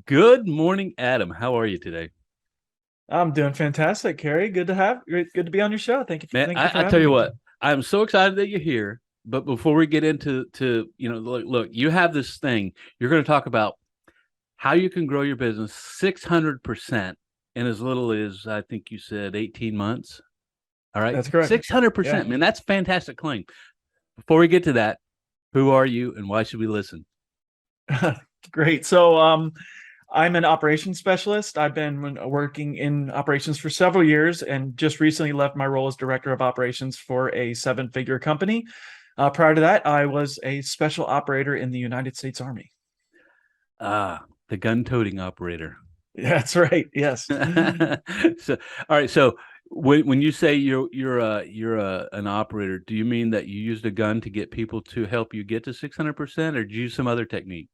Good morning, Adam. How are you today? I'm doing fantastic, Carrie. Good to be on your show. Man, Thank you for I tell having you me. what, I'm so excited that you're here. But before we get into look, you have this thing. You're going to talk about how you can grow your business 600% in as little as I think you said 18 months. All right. That's correct. Yeah. 600%. Man, that's a fantastic claim. Before we get to that, who are you and why should we listen? Great. I'm an operations specialist. I've been working in operations for several years and just recently left my role as director of operations for a seven-figure company. Prior to that, I was a special operator in the United States Army. The gun-toting operator. That's right. Yes. So, all right. So, when you say you're an operator, do you mean that you used a gun to get people to help you get to 600%, or did you use some other technique?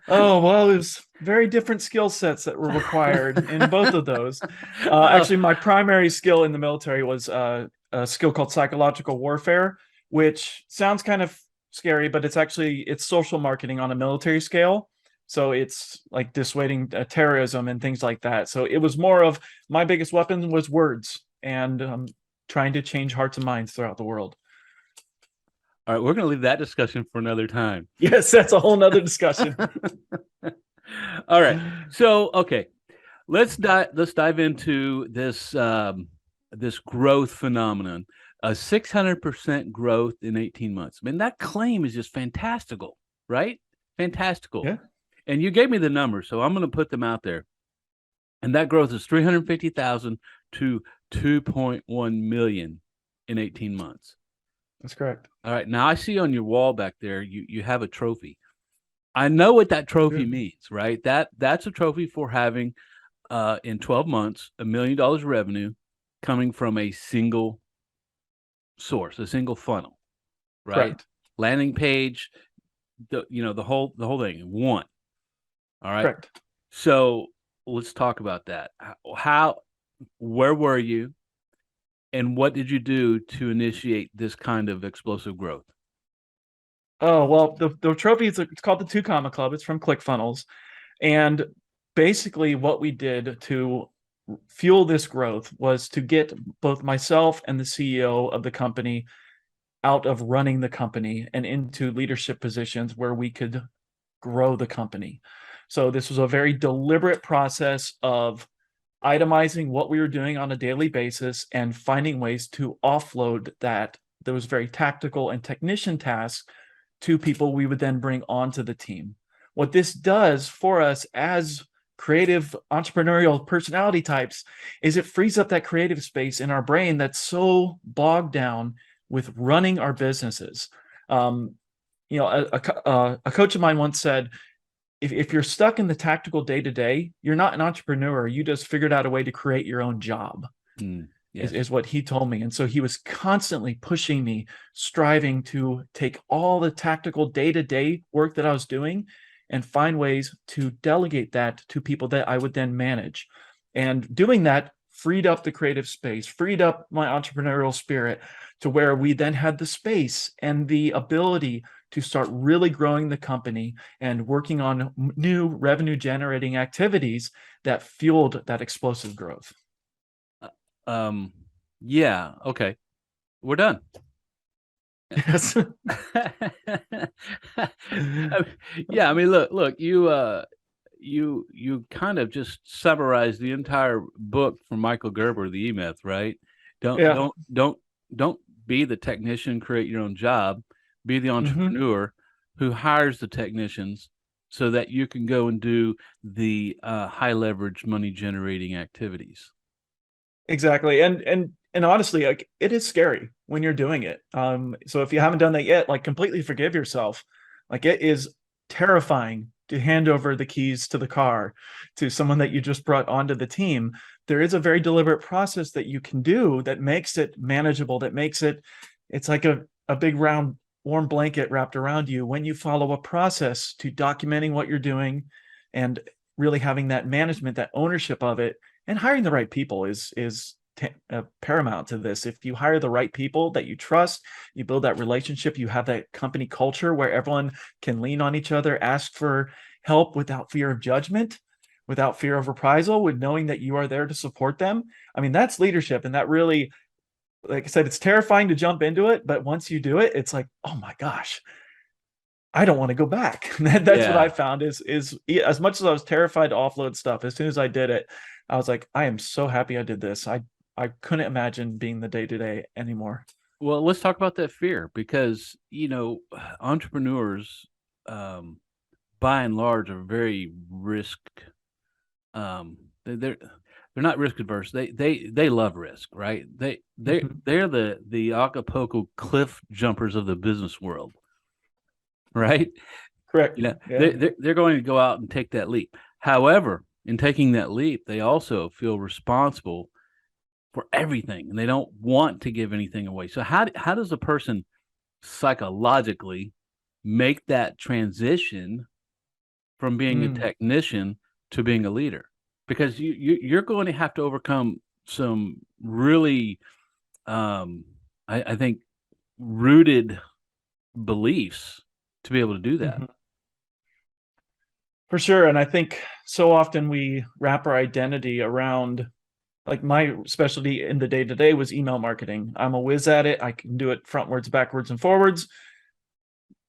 Oh, well, it was very different skill sets that were required in both of those. Oh, Actually, my primary skill in the military was a skill called psychological warfare, which sounds kind of scary, but it's social marketing on a military scale. So it's like dissuading terrorism and things like that. So it was more of my biggest weapon was words and trying to change hearts and minds throughout the world. all right. We're going to leave that discussion for another time. Yes, that's a whole nother discussion. All right. So, okay, let's dive into this growth phenomenon. A 600% growth in 18 months. I mean, that claim is just fantastical, right? Fantastical. Yeah, And you gave me the numbers, so I'm going to put them out there. And that growth is 350,000 to 2.1 million in 18 months. that's correct. All right. Now I see on your wall back there, you have a trophy. I know what that trophy means, right? That's a trophy for having in 12 months $1 million revenue coming from a single source, a single funnel, right? Correct. Landing page, the whole thing. One. All right. Correct. So let's talk about that. Where were you, and what did you do to initiate this kind of explosive growth? Oh, well, the trophy it's called the Two Comma Club. It's from ClickFunnels. And basically what we did to fuel this growth was to get both myself and the CEO of the company out of running the company and into leadership positions where we could grow the company. So this was a very deliberate process of itemizing what we were doing on a daily basis and finding ways to offload those very tactical and technician tasks to people we would then bring onto the team. What this does for us as creative entrepreneurial personality types is it frees up that creative space in our brain that's so bogged down with running our businesses. Um, a coach of mine once said, if you're stuck in the tactical day to day, you're not an entrepreneur. You just figured out a way to create your own job, Yes. is what he told me. And so he was constantly pushing me, striving to take all the tactical day to day work that I was doing and find ways to delegate that to people that I would then manage. And doing that freed up the creative space, freed up my entrepreneurial spirit to where we then had the space and the ability to start really growing the company and working on new revenue generating activities that fueled that explosive growth. Um, yeah, okay. We're done. Yes. Yeah, I mean, look, you kind of just summarized the entire book from Michael Gerber, The E-Myth, right? Don't Yeah. don't don't don't be the technician, create your own job. Be the Hmm. entrepreneur who hires the technicians so that you can go and do the high leverage money generating activities. Exactly. And honestly, like it is scary when you're doing it. So if you haven't done that yet, like completely forgive yourself. Like it is terrifying to hand over the keys to the car to someone that you just brought onto the team. There is a very deliberate process that you can do that makes it manageable, that makes it's like a big round warm blanket wrapped around you when you follow a process to documenting what you're doing and really having that management, that ownership of it. And hiring the right people is paramount to this. If you hire the right people that you trust, you build that relationship, you have that company culture where everyone can lean on each other, ask for help without fear of judgment, without fear of reprisal, with knowing that you are there to support them. I mean, that's leadership. And that really, like I said, it's terrifying to jump into it, but once you do it, it's like, oh my gosh, I don't want to go back. That's what I found is as much as I was terrified to offload stuff, as soon as I did it, I was like, I am so happy I did this. I couldn't imagine being the day-to-day anymore. Well, let's talk about that fear, because, entrepreneurs, by and large, are very risk. They're not risk adverse. They love risk, right? They're the Acapulco cliff jumpers of the business world, right? Correct. They're going to go out and take that leap. However, in taking that leap, they also feel responsible for everything, and they don't want to give anything away. So how does a person psychologically make that transition from being a technician to being a leader? Because you're going to have to overcome some really, I think, rooted beliefs to be able to do that. For sure. And I think so often we wrap our identity around, like, my specialty in the day-to-day was email marketing. I'm a whiz at it. I can do it frontwards, backwards, and forwards.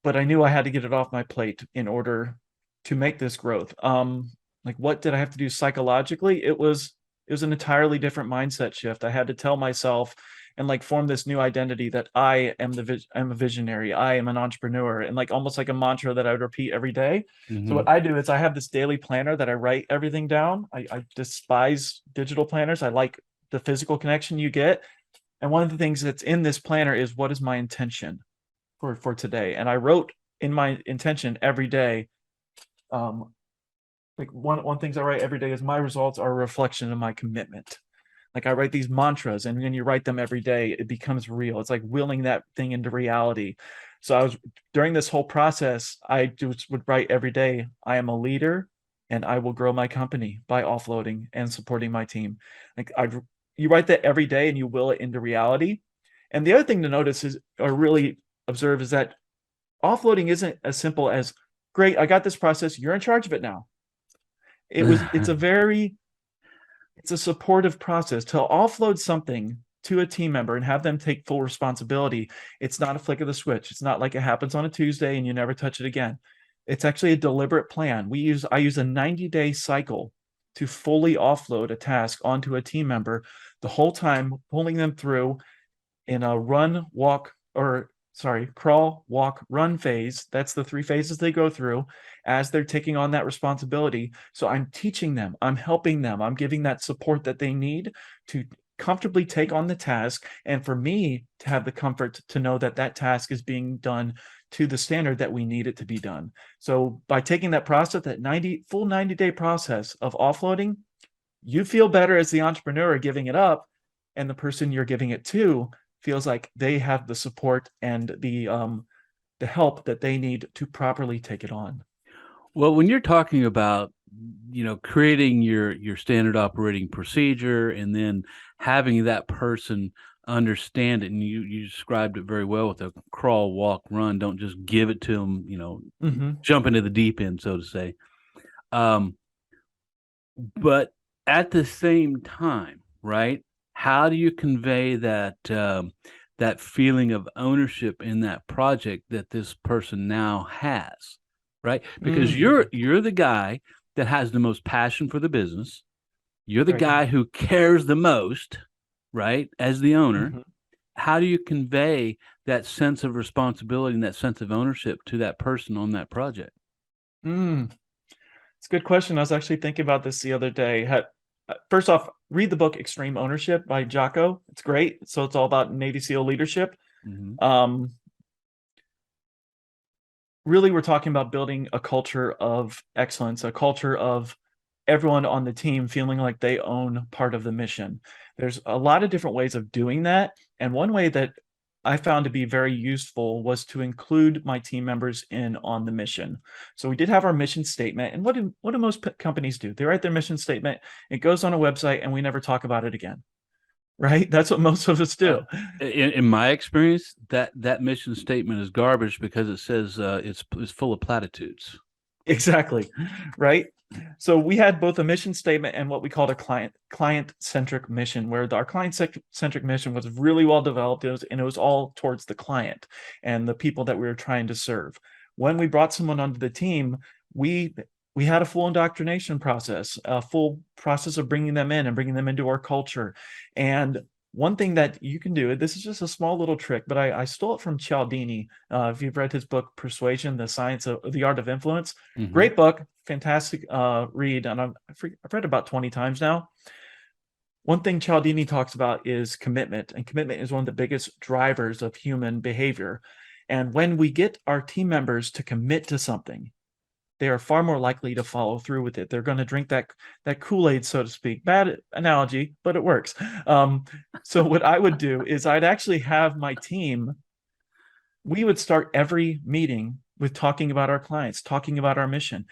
But I knew I had to get it off my plate in order to make this growth. Like, what did I have to do psychologically? It was an entirely different mindset shift. I had to tell myself and, like, form this new identity that I am I'm a visionary. I am an entrepreneur, and, like, almost like a mantra that I would repeat every day. So what I do is I have this daily planner that I write everything down. I despise digital planners. I like the physical connection you get. And one of the things that's in this planner is, what is my intention for today? And I wrote in my intention every day, like, one things I write every day is, my results are a reflection of my commitment. Like, I write these mantras, and when you write them every day, it becomes real. It's like willing that thing into reality. So during this whole process, I just would write every day, I am a leader and I will grow my company by offloading and supporting my team. Like, you write that every day and you will it into reality. And the other thing to notice is, or really observe, is that offloading isn't as simple as, great, I got this process, you're in charge of it now. It's a supportive process. To offload something to a team member and have them take full responsibility, it's not a flick of the switch. It's not like it happens on a Tuesday and you never touch it again. It's actually a deliberate plan. I use a 90-day cycle to fully offload a task onto a team member, the whole time pulling them through in a crawl, walk, run phase. That's the 3 phases they go through as they're taking on that responsibility. So I'm teaching them, I'm helping them, I'm giving that support that they need to comfortably take on the task, and for me to have the comfort to know that that task is being done to the standard that we need it to be done. So by taking that process, that full 90-day process of offloading, you feel better as the entrepreneur giving it up, and the person you're giving it to feels like they have the support and the help that they need to properly take it on. Well, when you're talking about, creating your standard operating procedure and then having that person understand it, and you described it very well with a crawl, walk, run. Don't just give it to them, jump into the deep end, so to say. But at the same time, right? How do you convey that that feeling of ownership in that project that this person now has, right? Because you're the guy that has the most passion for the business. You're the guy who cares the most, right? As the owner, how do you convey that sense of responsibility and that sense of ownership to that person on that project? It's a good question. I was actually thinking about this the other day. First off, read the book Extreme Ownership by Jocko. It's great. So it's all about Navy SEAL leadership. Really, we're talking about building a culture of excellence, a culture of everyone on the team feeling like they own part of the mission. There's a lot of different ways of doing that. And one way that I found to be very useful was to include my team members in on the mission. So we did have our mission statement. And what do most companies do? They write their mission statement, it goes on a website, and we never talk about it again. Right? That's what most of us do. In my experience, that mission statement is garbage because it says it's full of platitudes. Exactly. Right. So we had both a mission statement and what we called a client-centric mission, where our client-centric mission was really well developed. It was all towards the client and the people that we were trying to serve. When we brought someone onto the team, we we had a full indoctrination process, a full process of bringing them in and bringing them into our culture. And one thing that you can do, this is just a small little trick, but I stole it from Cialdini. If you've read his book, Persuasion, the Art of Influence, Mm-hmm. great book, fantastic read. And I've read it about 20 times now. One thing Cialdini talks about is commitment, and commitment is one of the biggest drivers of human behavior. And when we get our team members to commit to something, they are far more likely to follow through with it. They're going to drink that Kool-Aid, so to speak. Bad analogy, but it works. So what I would do is I'd actually have my team, we would start every meeting with talking about our clients, talking about our mission.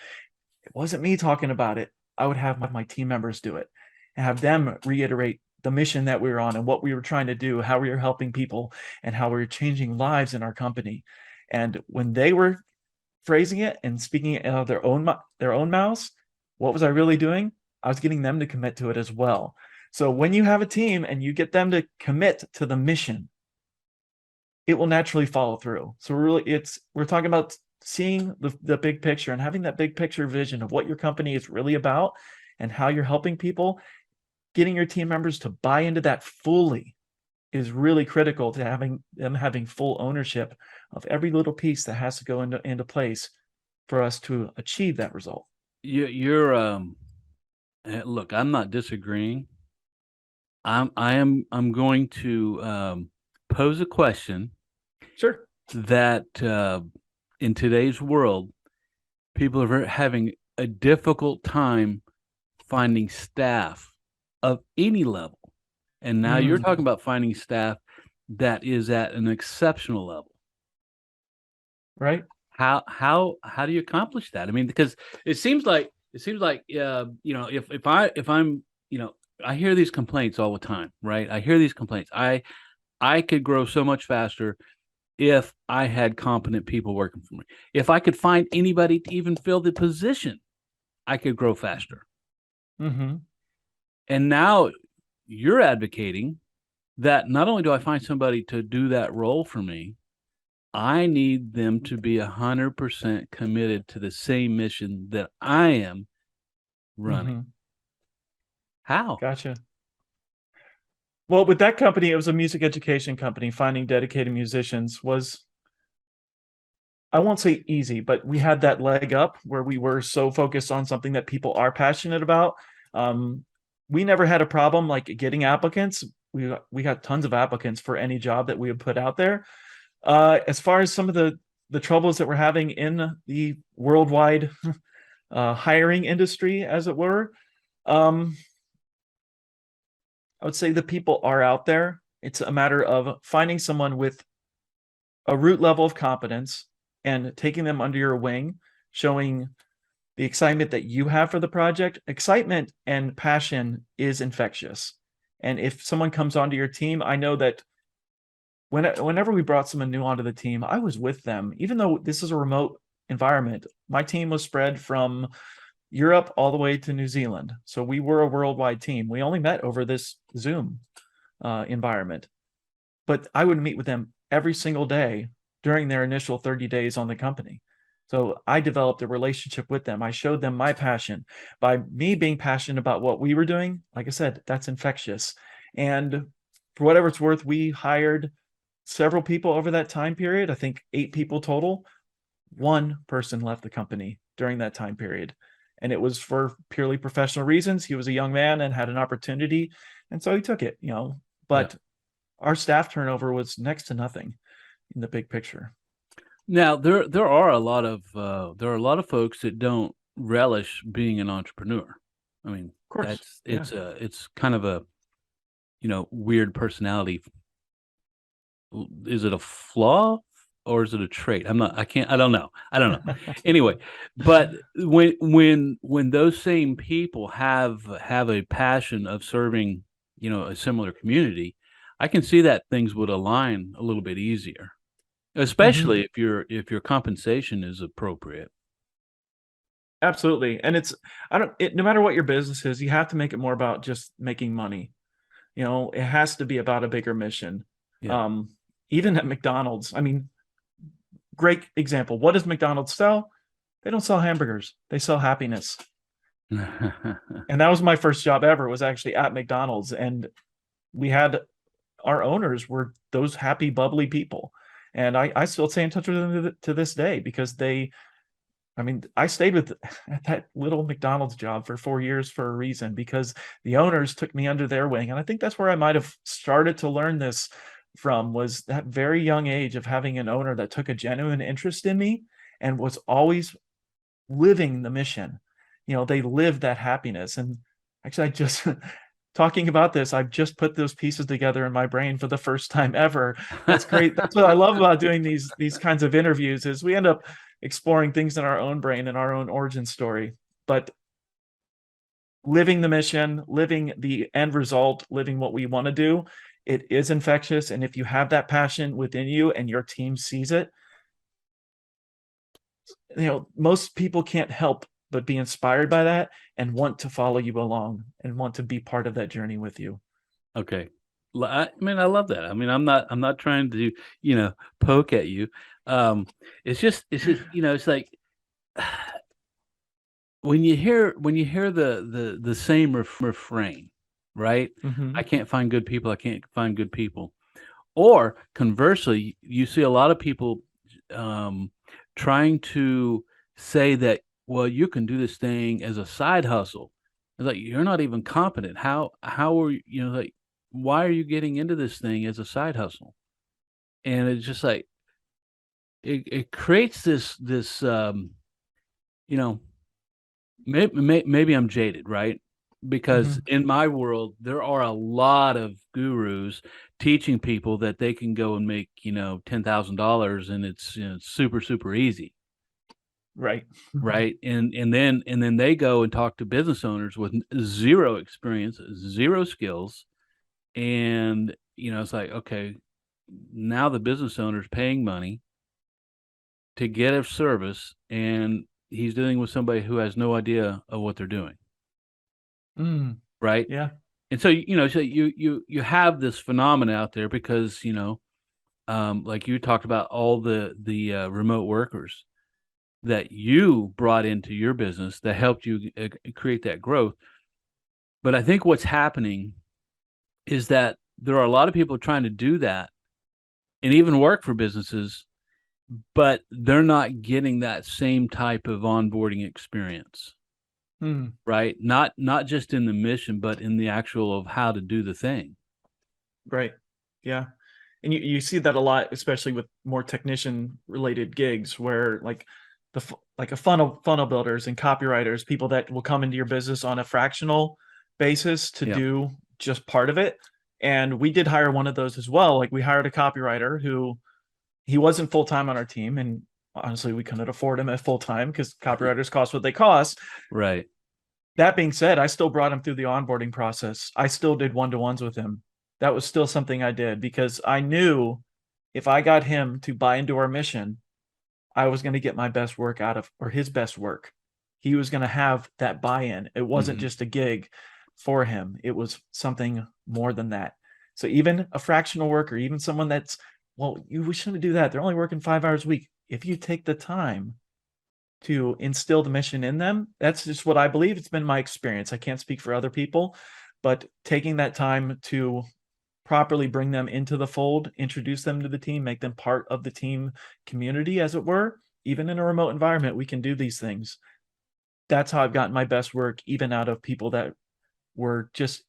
It wasn't me talking about it. I would have my team members do it and have them reiterate the mission that we were on and what we were trying to do, how we were helping people, and how we were changing lives in our company. And when they were phrasing it and speaking it out of their own mouths, what was I really doing? I was getting them to commit to it as well. So when you have a team and you get them to commit to the mission, it will naturally follow through. So we're talking about seeing the big picture and having that big picture vision of what your company is really about and how you're helping people. Getting your team members to buy into that fully is really critical to having full ownership of every little piece that has to go into place for us to achieve that result. Look, I'm not disagreeing. I'm going to pose a question Sure. that in today's world, people are having a difficult time finding staff of any level. And now you're talking about finding staff that is at an exceptional level. Right. How do you accomplish that? I mean, because it seems like if I'm, I hear these complaints all the time, right? I hear these complaints. I could grow so much faster if I had competent people working for me. If I could find anybody to even fill the position, I could grow faster. Mm-hmm. And now you're advocating that not only do I find somebody to do that role for me, I need them to be 100% committed to the same mission that I am running. Mm-hmm. How? Gotcha. Well, with that company, it was a music education company. Finding dedicated musicians was, I won't say easy, but we had that leg up where we were so focused on something that people are passionate about. We never had a problem like getting applicants. We got tons of applicants for any job that we would put out there. As far as some of the troubles that we're having in the worldwide hiring industry, as it were, I would say the people are out there. It's a matter of finding someone with a root level of competence and taking them under your wing, showing the excitement that you have for the project. Excitement and passion is infectious. And if someone comes onto your team, I know that whenever we brought someone new onto the team, I was with them. Even though this is a remote environment, my team was spread from Europe all the way to New Zealand. So we were a worldwide team. We only met over this Zoom environment. But I would meet with them every single day during their initial 30 days on the company. So I developed a relationship with them. I showed them my passion. By me being passionate about what we were doing, like I said, that's infectious. And for whatever it's worth, we hired several people over that time period. I think 8 people total. One person left the company during that time period. And it was for purely professional reasons. He was a young man and had an opportunity. And so he took it, but our staff turnover was next to nothing in the big picture. Now there are a lot of folks that don't relish being an entrepreneur. I mean, Of course, it's kind of a weird personality. Is it a flaw or is it a trait? I don't know. Anyway, but when those same people have a passion of serving, a similar community, I can see that things would align a little bit easier, especially if your compensation is appropriate. Absolutely. And no matter what your business is, you have to make it more about just making money. It has to be about a bigger mission. Yeah. Even at McDonald's, I mean, great example. What does McDonald's sell? They don't sell hamburgers. They sell happiness. And that was my first job ever, was actually at McDonald's. And we had our owners were those happy, bubbly people. And I still stay in touch with them to this day because I stayed with at that little McDonald's job for 4 years for a reason, because the owners took me under their wing. And I think that's where I might have started to learn this from, was that very young age of having an owner that took a genuine interest in me and was always living the mission. They lived that happiness. And actually, I just talking about this, I've just put those pieces together in my brain for the first time ever. That's great. That's what I love about doing these kinds of interviews, is we end up exploring things in our own brain and our own origin story. But living the mission, living the end result, living what we want to do, it is infectious. And if you have that passion within you and your team sees it, most people can't help but be inspired by that and want to follow you along and want to be part of that journey with you. Okay. I love that. I'm not trying to, poke at you. It's just, it's like when you hear the same refrain, right? Mm-hmm. I can't find good people. I can't find good people. Or conversely, you see a lot of people trying to say that, well, you can do this thing as a side hustle. It's like, you're not even competent. How are you, like, why are you getting into this thing as a side hustle? And it's just like, it creates this, maybe I'm jaded, right? Because in my world, there are a lot of gurus teaching people that they can go and make, $10,000 and it's super, super easy. Right. Right. And then they go and talk to business owners with zero experience, zero skills. And, it's like, okay, now the business owner's paying money to get a service, and he's dealing with somebody who has no idea of what they're doing. Right. Yeah. And so, so you have this phenomena out there because, like you talked about all the remote workers that you brought into your business that helped you create that growth. But I think what's happening is that there are a lot of people trying to do that and even work for businesses, but they're not getting that same type of onboarding experience. Right. Not just in the mission, but in the actual of how to do the thing. Right. Yeah. And you see that a lot, especially with more technician related gigs, where like a funnel builders and copywriters, people that will come into your business on a fractional basis to do just part of it. And we did hire one of those as well. Like, we hired a copywriter who, he wasn't full-time on our team, and honestly, we couldn't afford him at full-time because copywriters cost what they cost. Right. That being said, I still brought him through the onboarding process. I still did one-to-ones with him. That was still something I did because I knew if I got him to buy into our mission, I was going to get my best work out of, or his best work. He was going to have that buy-in. It wasn't just a gig for him. It was something more than that. So even a fractional worker, even someone that's, well, we shouldn't do that. They're only working 5 hours a week. If you take the time to instill the mission in them, that's just what I believe. It's been my experience. I can't speak for other people, but taking that time to properly bring them into the fold, introduce them to the team, make them part of the team community, as it were. Even in a remote environment, we can do these things. That's how I've gotten my best work, even out of people that were just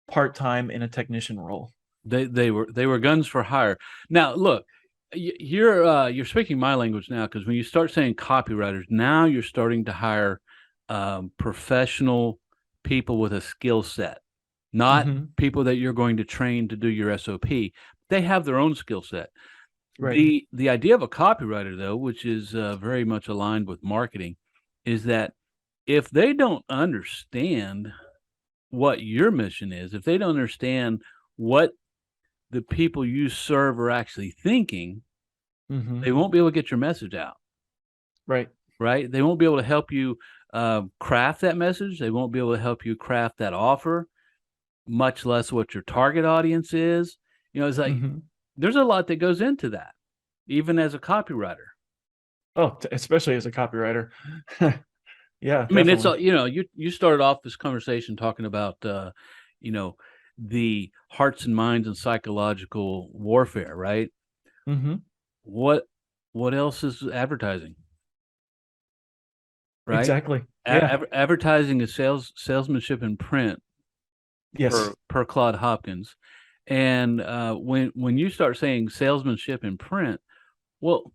part-time in a technician role. They were guns for hire. Now, look, you're speaking my language now, because when you start saying copywriters, now you're starting to hire professional people with a skill set, not people that you're going to train to do your SOP. They have their own skill set. Right. The idea of a copywriter, though, which is very much aligned with marketing, is that if they don't understand what your mission is, if they don't understand what the people you serve are actually thinking, they won't be able to get your message out. Right. Right. They won't be able to help you craft that message. They won't be able to help you craft that offer, much less what your target audience is. It's like there's a lot that goes into that, even as a copywriter. Oh, especially as a copywriter. Yeah, I mean, it's definitely. you started off this conversation talking about the hearts and minds and psychological warfare, right? Mm-hmm. What else is advertising, right? Exactly. Yeah. Advertising is salesmanship in print Yes. per Claude Hopkins. And when you start saying salesmanship in print, well,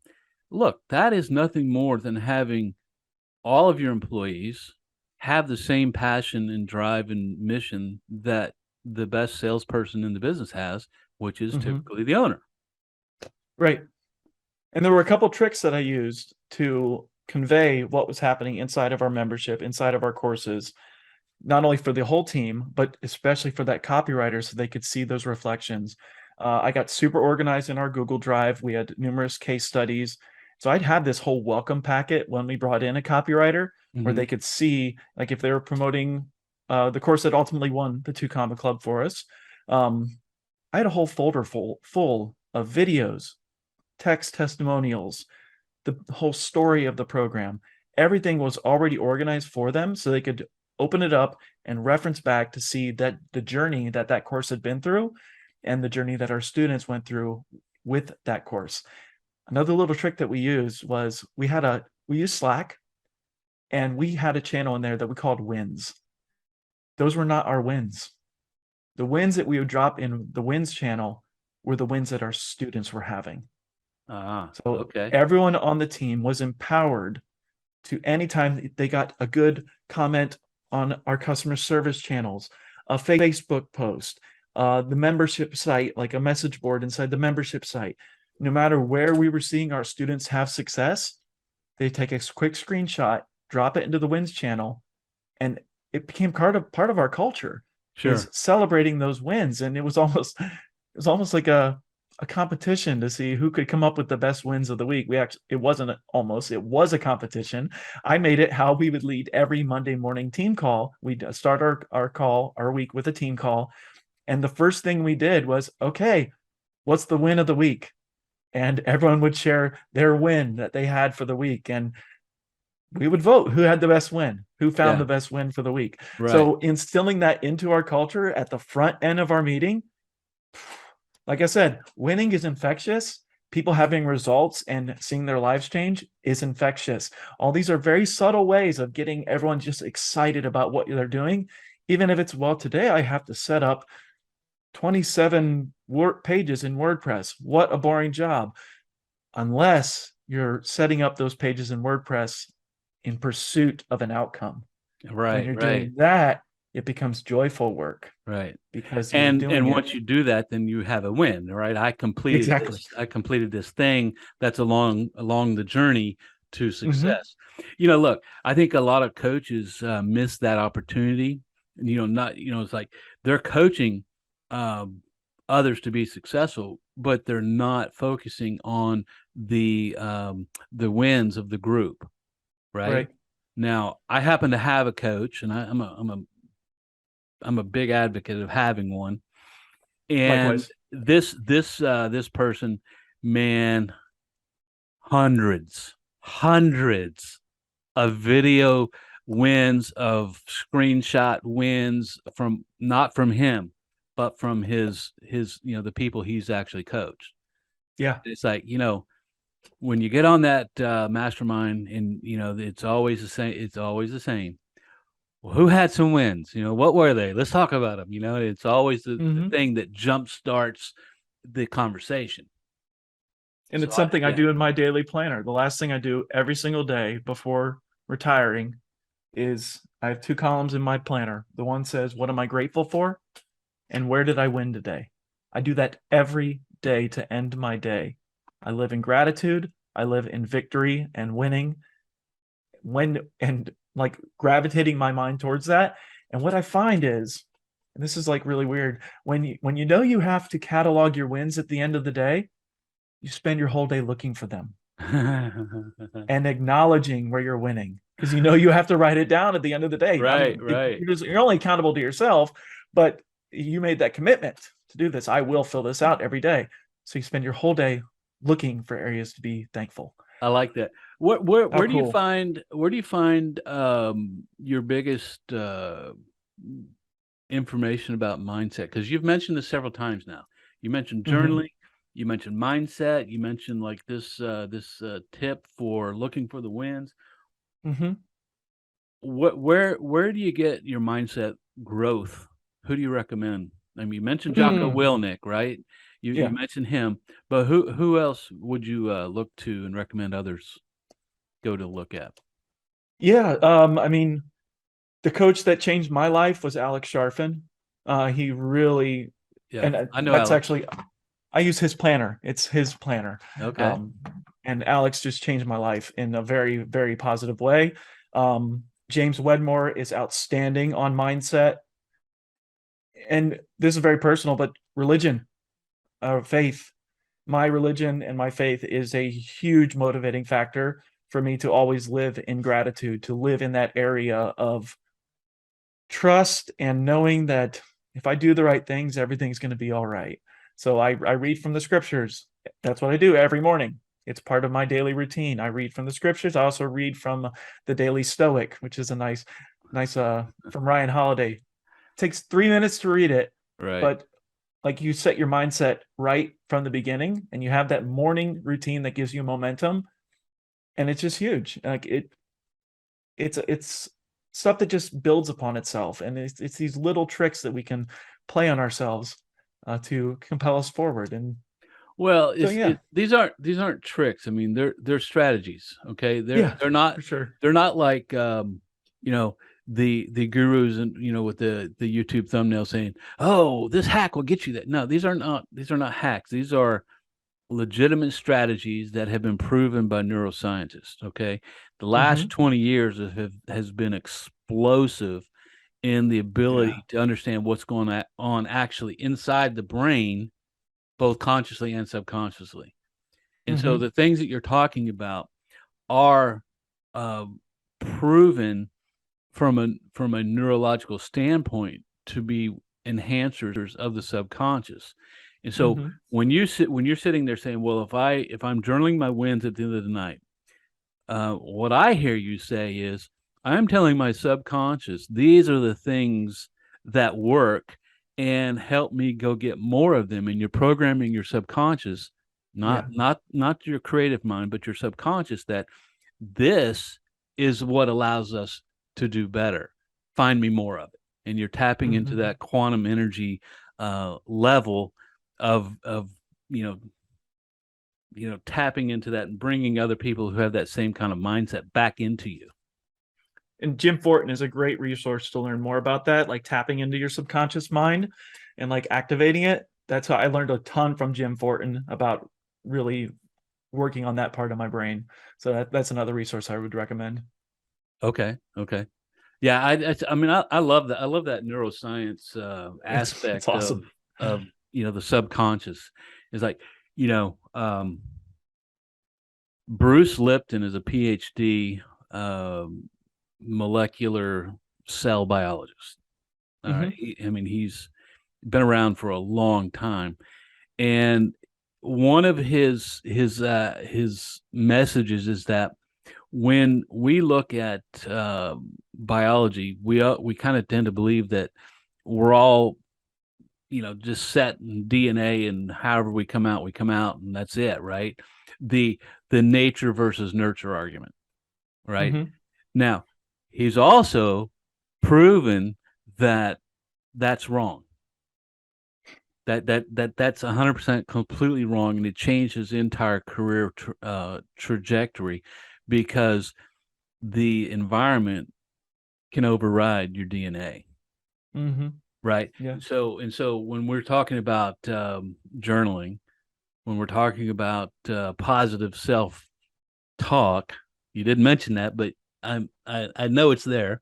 look, that is nothing more than having all of your employees have the same passion and drive and mission that the best salesperson in the business has, which is typically the owner. Right. And there were a couple tricks that I used to convey what was happening inside of our membership, inside of our courses, not only for the whole team, but especially for that copywriter so they could see those reflections. I got super organized in our Google Drive. We had numerous case studies. So I'd have this whole welcome packet when we brought in a copywriter where they could see, like if they were promoting the course that ultimately won the 2 Comma Club for us. I had a whole folder full of videos, text testimonials, the whole story of the program. Everything was already organized for them so they could open it up and reference back to see that the journey that course had been through and the journey that our students went through with that course. Another little trick that we used was we used Slack, and we had a channel in there that we called wins. Those were not our wins. The wins that we would drop in the wins channel were the wins that our students were having. So everyone on the team was empowered to, anytime they got a good comment on our customer service channels, a Facebook post, the membership site, like a message board inside the membership site, no matter where we were seeing our students have success, they take a quick screenshot, drop it into the wins channel, and it became part of our culture. Sure. Is celebrating those wins. And it was almost like a competition to see who could come up with the best wins of the week. It was a competition. I made it how we would lead every Monday morning team call. We'd start our week with a team call. And the first thing we did was, okay, what's the win of the week? And everyone would share their win that they had for the week. And we would vote who had the best win, who found the best win for the week. Right. So instilling that into our culture at the front end of our meeting, like I said, winning is infectious. People having results and seeing their lives change is infectious. All these are very subtle ways of getting everyone just excited about what they're doing. Even if it's, well, today I have to set up 27 pages in WordPress. What a boring job. Unless you're setting up those pages in WordPress in pursuit of an outcome. Right. When you're doing that, it becomes joyful work. Right. Because once you do that, then you have a win, right? I completed this thing that's along the journey to success. Look, I think a lot of coaches miss that opportunity. It's like they're coaching others to be successful, but they're not focusing on the wins of the group. Right. Now, I happen to have a coach, and I'm a big advocate of having one. And this person, man, hundreds of video wins, of screenshot wins not from him, but from his the people he's actually coached. Yeah. It's like, when you get on that mastermind, and it's always the same. Well, who had some wins? What were they? Let's talk about them. It's always the thing that jump starts the conversation. And it's something I do in my daily planner. The last thing I do every single day before retiring is I have 2 columns in my planner. The one says, what am I grateful for? And where did I win today? I do that every day to end my day. I live in gratitude. I live in victory and winning. And like gravitating my mind towards that. And what I find is, and this is like really weird, when you have to catalog your wins at the end of the day, you spend your whole day looking for them and acknowledging where you're winning. because you have to write it down at the end of the day. I Right, mean, right. you're only accountable to yourself, but you made that commitment to do this. I will fill this out every day. So you spend your whole day looking for areas to be thankful. I like that. Where How do you cool. find your biggest information about mindset? Because you've mentioned this several times now. You mentioned journaling, you mentioned mindset, you mentioned like this tip for looking for the wins. Mm-hmm. Where do you get your mindset growth? Who do you recommend? I mean, you mentioned Jocko Willink, right? You Yeah. mentioned him, but who else would you look to and recommend others go to look at? Yeah. I mean, the coach that changed my life was Alex Sharfin. He really, Yeah, and I know that's Alex. actually, I use his planner. It's his planner. Okay. And Alex just changed my life in a very, very positive way. James Wedmore is outstanding on mindset. And this is very personal, but religion, faith, my religion and my faith is a huge motivating factor for me to always live in gratitude, to live in that area of trust and knowing that if I do the right things, everything's going to be all right. So I read from the scriptures. That's what I do every morning. It's part of my daily routine. I read from the scriptures. I also read from the Daily Stoic, which is a nice from Ryan Holiday. It takes 3 minutes to read it, Right. but like you set your mindset right from the beginning and you have that morning routine that gives you momentum, and it's just huge. Like it's stuff that just builds upon itself, and it's these little tricks that we can play on ourselves to compel us forward. And Well, so yeah, these aren't tricks. I mean, they're strategies. Okay, yeah, they're not for sure. they're not like the gurus and with the YouTube thumbnail saying, "Oh, this hack will get you that." No, these are not hacks. These are legitimate strategies that have been proven by neuroscientists. Okay, the last 20 years has been explosive in the ability to understand what's going on actually inside the brain, both consciously and subconsciously. And so the things that you're talking about are proven from a neurological standpoint to be enhancers of the subconscious. And so when you're sitting there saying, well, if I'm journaling my wins at the end of the night, what I hear you say is, I'm telling my subconscious these are the things that work and help me go get more of them. And you're programming your subconscious, not your creative mind, but your subconscious, that this is what allows us to do better. Find me more of it. And you're tapping into that quantum energy level of tapping into that and bringing other people who have that same kind of mindset back into you. And Jim Fortin is a great resource to learn more about that, like tapping into your subconscious mind and like activating it. That's how I learned a ton from Jim Fortin about really working on that part of my brain. So that's another resource I would recommend. Okay. Yeah, I mean, I love that. I love that neuroscience aspect it's awesome. of the subconscious. Is like, Bruce Lipton is a PhD molecular cell biologist. He's been around for a long time, and one of his messages is that when we look at biology, we kind of tend to believe that we're all just set in DNA, and however we come out, and that's it, right? The nature versus nurture argument, right? Now, he's also proven that that's wrong. That's 100% completely wrong, and it changed his entire career trajectory, because the environment can override your DNA. Right. Yeah. So when we're talking about journaling, when we're talking about positive self-talk, you didn't mention that, but I know it's there,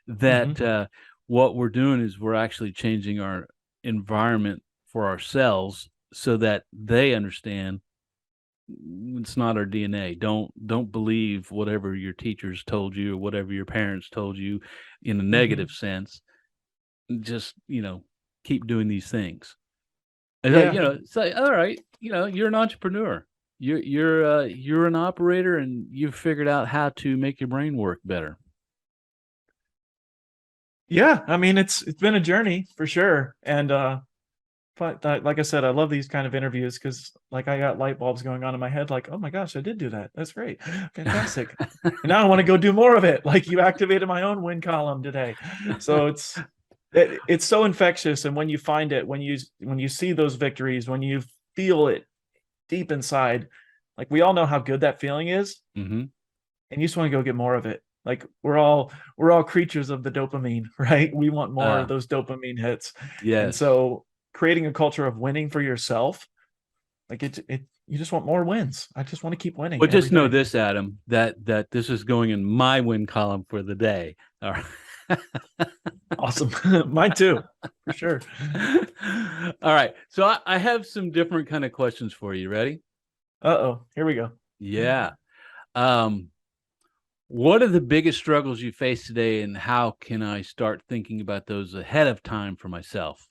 that what we're doing is we're actually changing our environment for ourselves so that they understand it's not our DNA. Don't believe whatever your teachers told you or whatever your parents told you in a negative sense. Just, keep doing these things. And Yeah. say, all right, you're an entrepreneur. You're an operator, and you've figured out how to make your brain work better. Yeah. I mean, it's been a journey for sure. And but like I said, I love these kind of interviews because like I got light bulbs going on in my head, like, oh my gosh, I did do that. That's great. Fantastic. And now I want to go do more of it. Like you activated my own win column today. So it's so infectious. And when you find it, when you see those victories, when you feel it deep inside, like we all know how good that feeling is. Mm-hmm. And you just want to go get more of it. Like we're all creatures of the dopamine, right? We want more of those dopamine hits. Yes. And so creating a culture of winning for yourself, like you just want more wins. I just want to keep winning. Well, just know this, Adam, that this is going in my win column for the day. All right. Awesome. Mine too, for sure. All right. So I have some different kind of questions for you. Ready? Uh-oh. Here we go. Yeah. What are the biggest struggles you face today, and how can I start thinking about those ahead of time for myself?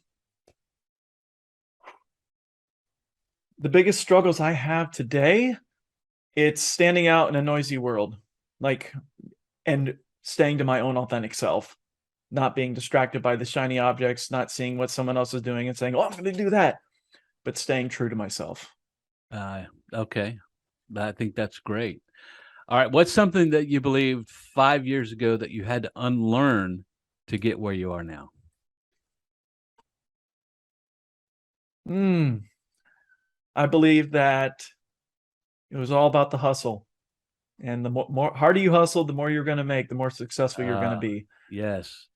The biggest struggles I have today, it's standing out in a noisy world, like, and staying to my own authentic self, not being distracted by the shiny objects, not seeing what someone else is doing and saying, oh, I'm going to do that, but staying true to myself. Okay. I think that's great. All right. What's something that you believed 5 years ago that you had to unlearn to get where you are now? I believe that it was all about the hustle. And the more harder you hustle, the more you're going to make, the more successful you're going to be. Yes.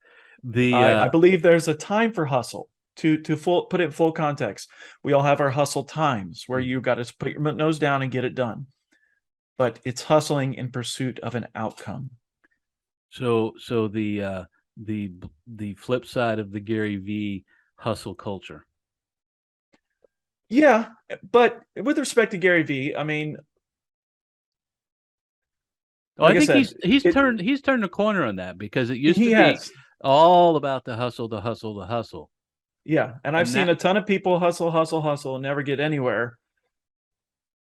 I believe there's a time for hustle. To put it in full context, we all have our hustle times where you got to put your nose down and get it done. But it's hustling in pursuit of an outcome. So the flip side of the Gary V hustle culture. Yeah, but with respect to Gary V, I mean, I think he's turned the corner on that, because it used to be all about the hustle, the hustle, the hustle. Yeah, and I've seen a ton of people hustle, and never get anywhere.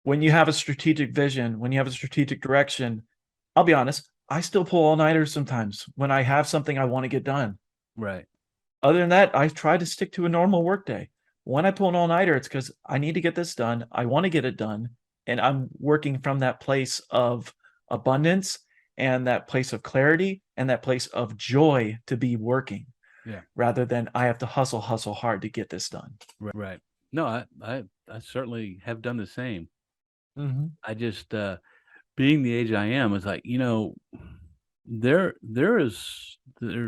When you have a strategic vision, when you have a strategic direction, I'll be honest, I still pull all-nighters sometimes when I have something I want to get done. Right. Other than that, I try to stick to a normal workday. When I pull an all-nighter, it's because I need to get this done. I want to get it done. And I'm working from that place of abundance and that place of clarity and that place of joy to be working. Yeah. Rather than I have to hustle hard to get this done. Right. No, I certainly have done the same. Mm-hmm. I just, being the age I am, is like, there's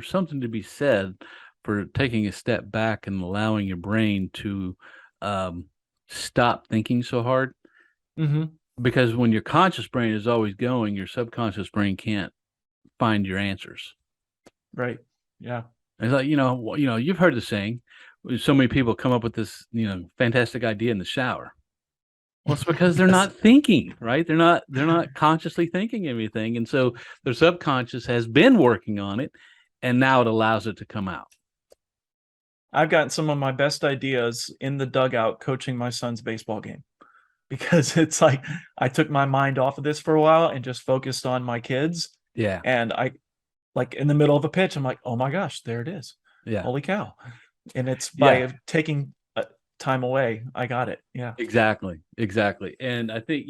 something to be said for taking a step back and allowing your brain to stop thinking so hard. Mm-hmm. Because when your conscious brain is always going, your subconscious brain can't find your answers. Right. Yeah. It's like, you've heard the saying, so many people come up with this, fantastic idea in the shower. Well, it's because they're not thinking, right? They're not consciously thinking anything. And so their subconscious has been working on it, and now it allows it to come out. I've gotten some of my best ideas in the dugout coaching my son's baseball game, because it's like I took my mind off of this for a while and just focused on my kids. Yeah. And I, like, in the middle of a pitch, I'm like, oh my gosh, there it is. Yeah. Holy cow. And it's by taking time away, I got it. Yeah. Exactly. And I think,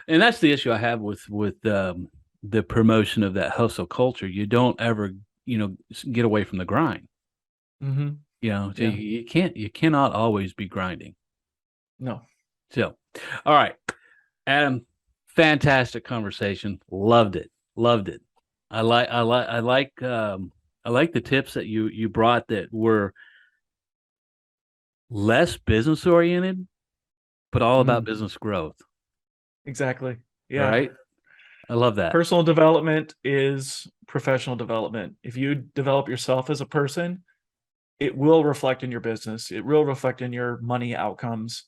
and that's the issue I have with the promotion of that hustle culture. You don't ever, get away from the grind. Mm-hmm. You cannot always be grinding. No. So, all right, Adam, fantastic conversation. Loved it. I like the tips that you brought that were less business oriented, but all about business growth. Exactly. Yeah. Right. I love that. Personal development is professional development. If you develop yourself as a person, it will reflect in your business. It will reflect in your money outcomes.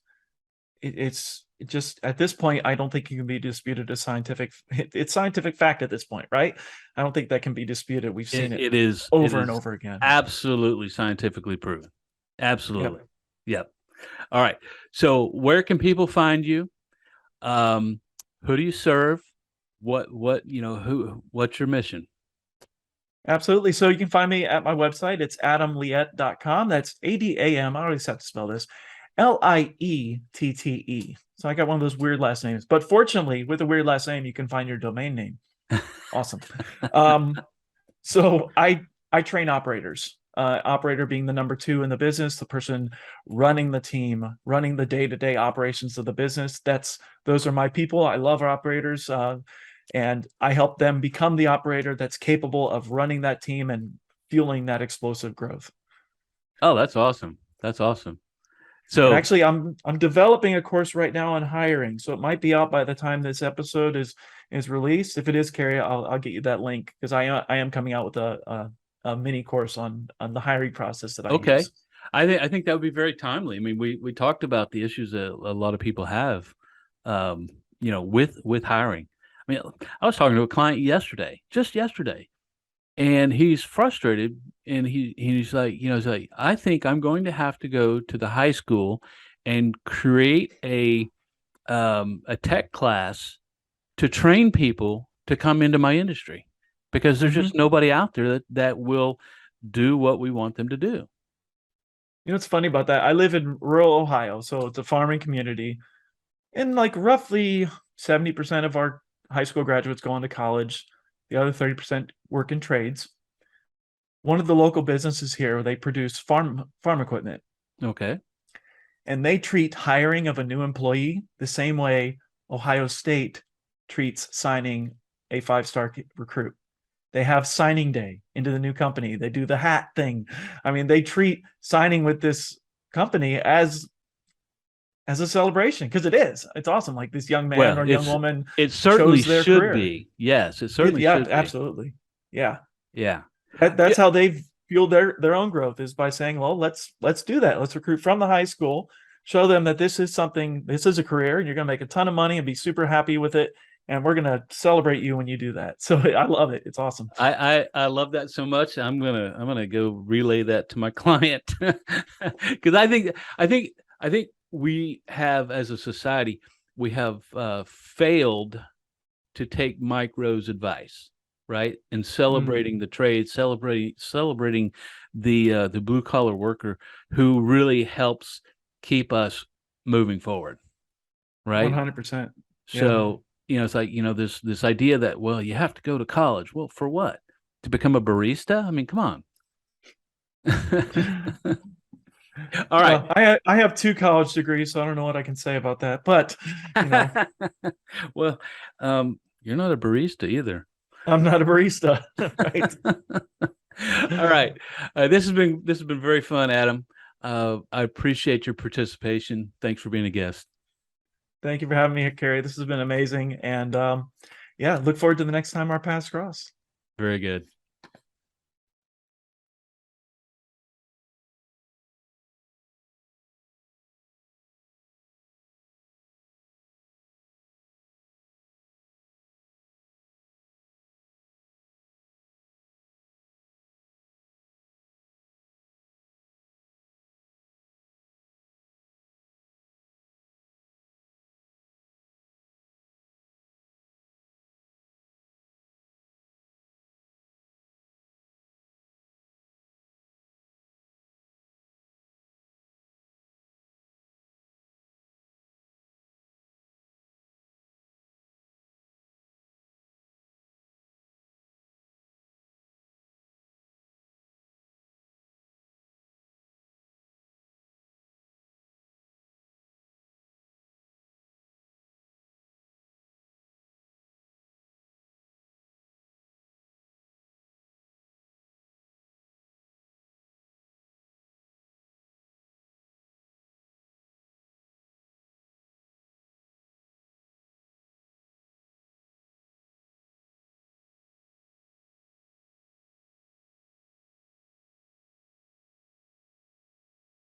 It's just at this point, I don't think it can be disputed as scientific. It's scientific fact at this point, right? I don't think that can be disputed. We've seen It is over and over again. absolutely scientifically proven. Absolutely. Yep. All right. So where can people find you? Who do you serve? What's your mission? Absolutely. So you can find me at my website. It's adamliette.com. That's ADAM. I always have to spell this. Liette. So I got one of those weird last names. But fortunately, with a weird last name, you can find your domain name. Awesome. So I train operators. Operator being the number 2 in the business, the person running the team, running the day-to-day operations of the business. Those are my people. I love our operators. And I help them become the operator that's capable of running that team and fueling that explosive growth. Oh, that's awesome. That's awesome. So and actually, I'm developing a course right now on hiring, so it might be out by the time this episode is released. If it is, Carrie, I'll get you that link, because I am coming out with a mini course on the hiring process that I use. I think that would be very timely. I mean, we talked about the issues that a lot of people have, with hiring. I mean, I was talking to a client just yesterday, and he's frustrated, and he's like, I think I'm going to have to go to the high school and create a tech class to train people to come into my industry, because there's just nobody out there that will do what we want them to do. You know what's funny about that? I live in rural Ohio, so it's a farming community, and like roughly 70% of our high school graduates go on to college. The other 30% work in trades. One of the local businesses here, they produce farm equipment. Okay. And they treat hiring of a new employee the same way Ohio State treats signing a 5-star recruit. They have signing day into the new company. They do the hat thing. I mean, they treat signing with this company as a celebration, because it is. It's awesome. Like this young man or young woman. It certainly should career. Be. Yes, it certainly should be. Absolutely. Yeah. Yeah. That's how they've fueled their own growth, is by saying, well, let's do that. Let's recruit from the high school, show them that this is a career, and you're going to make a ton of money and be super happy with it. And we're going to celebrate you when you do that. So I love it. It's awesome. I love that so much. I'm gonna go relay that to my client, because I think we have, as a society, we have failed to take Mike Rowe's advice, right? And celebrating the trade, celebrating the blue collar worker who really helps keep us moving forward, right? 100%. So it's like this idea that, well, you have to go to college. Well, for what? To become a barista? I mean, come on. All right. Well, I have 2 college degrees, so I don't know what I can say about that. But well, you're not a barista either. I'm not a barista, right? All right. This has been very fun, Adam. I appreciate your participation. Thanks for being a guest. Thank you for having me, Carrie. This has been amazing, and look forward to the next time our paths cross. Very good.